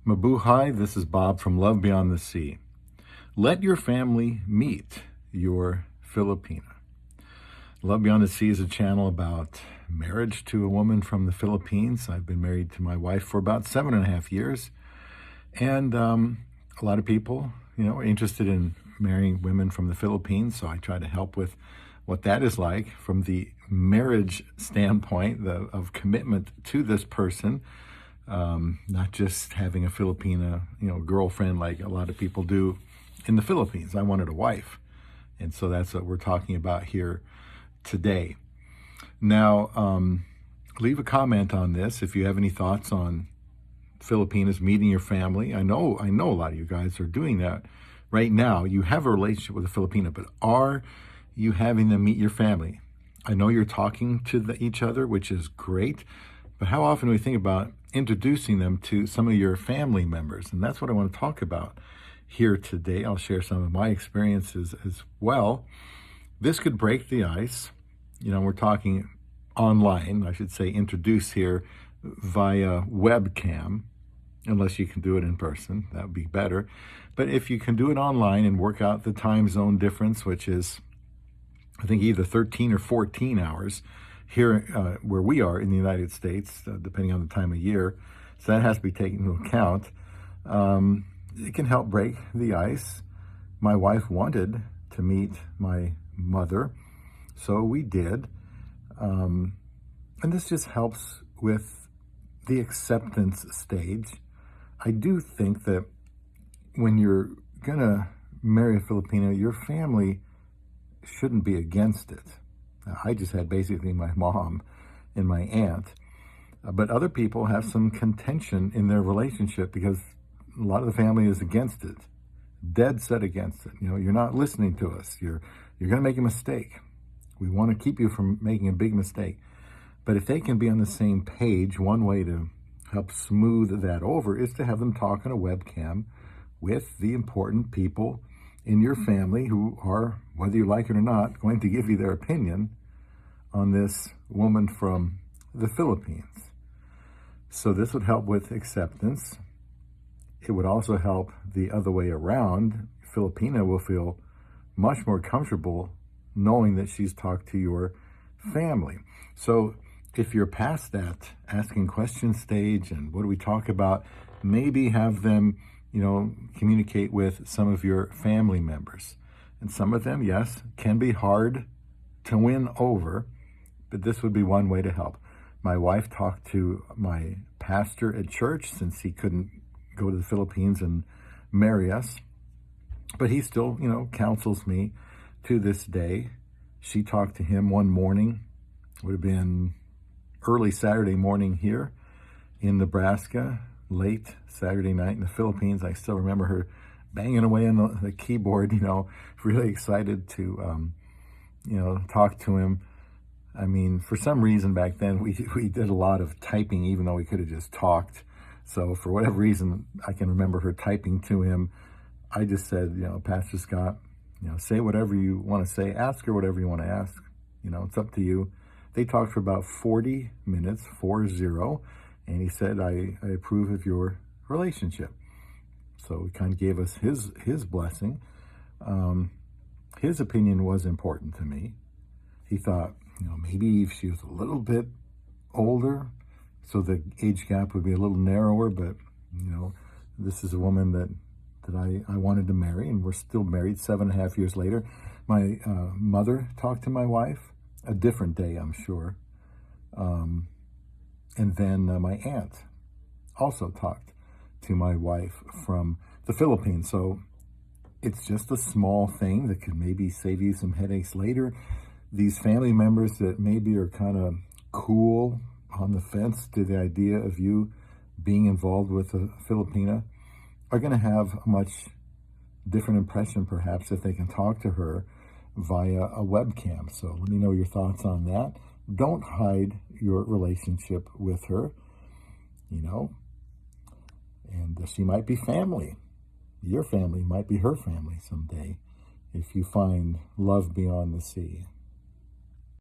Mabuhay, this is Bob from Love Beyond the Sea. Let your family meet your Filipina. Love Beyond the Sea is a channel about marriage to a woman from the Philippines. I've been married to my wife for about 7.5 years. And a lot of people, are interested in marrying women from the Philippines. So I try to help with what that is like from the marriage standpoint of commitment to this person. Not just having a Filipina, girlfriend like a lot of people do in the Philippines. I wanted a wife. And so that's what we're talking about here today. Now, leave a comment on this if you have any thoughts on Filipinas meeting your family. I know a lot of you guys are doing that right now. You have a relationship with a Filipina, but are you having them meet your family? I know you're talking to each other, which is great, but how often do we think about introducing them to some of your family members? And that's what I want to talk about here today. I'll share some of my experiences as well. This could break the ice. We're talking online, I should say, introduce here via webcam, unless you can do it in person. That would be better. But if you can do it online and work out the time zone difference, which is, I think, either 13 or 14 hours, here where we are in the United States, depending on the time of year. So that has to be taken into account. It can help break the ice. My wife wanted to meet my mother, so we did. And this just helps with the acceptance stage. I do think that when you're going to marry a Filipino, your family shouldn't be against it. I just had basically my mom and my aunt, but other people have some contention in their relationship because a lot of the family is against it, dead set against it. You're not listening to us. You're going to make a mistake. We want to keep you from making a big mistake. But if they can be on the same page, one way to help smooth that over is to have them talk on a webcam with the important people in your family who are, whether you like it or not, going to give you their opinion on this woman from the Philippines. So this would help with acceptance. It would also help the other way around. Filipina will feel much more comfortable knowing that she's talked to your family. So if you're past that asking question stage and what do we talk about, maybe have them communicate with some of your family members. And some of them, yes, can be hard to win over, but this would be one way to help. My wife talked to my pastor at church since he couldn't go to the Philippines and marry us, but he still, counsels me to this day. She talked to him one morning, would have been early Saturday morning here in Nebraska, late Saturday night in the Philippines. I still remember her banging away on the keyboard, really excited to, talk to him. I mean, for some reason back then, we did a lot of typing, even though we could have just talked. So for whatever reason, I can remember her typing to him. I just said, Pastor Scott, say whatever you want to say, ask her whatever you want to ask. It's up to you. They talked for about 40 minutes, 40. And he said, I approve of your relationship. So he kind of gave us his blessing. His opinion was important to me. He thought, maybe if she was a little bit older, so the age gap would be a little narrower, but, this is a woman that I wanted to marry, and we're still married 7.5 years later. My mother talked to my wife, a different day, I'm sure. And then my aunt also talked to my wife from the Philippines. So it's just a small thing that could maybe save you some headaches later. These family members that maybe are kind of cool on the fence to the idea of you being involved with a Filipina are going to have a much different impression, perhaps, if they can talk to her via a webcam. So let me know your thoughts on that. Don't hide your relationship with her, and she might be family. Your family might be her family someday if you find love beyond the sea.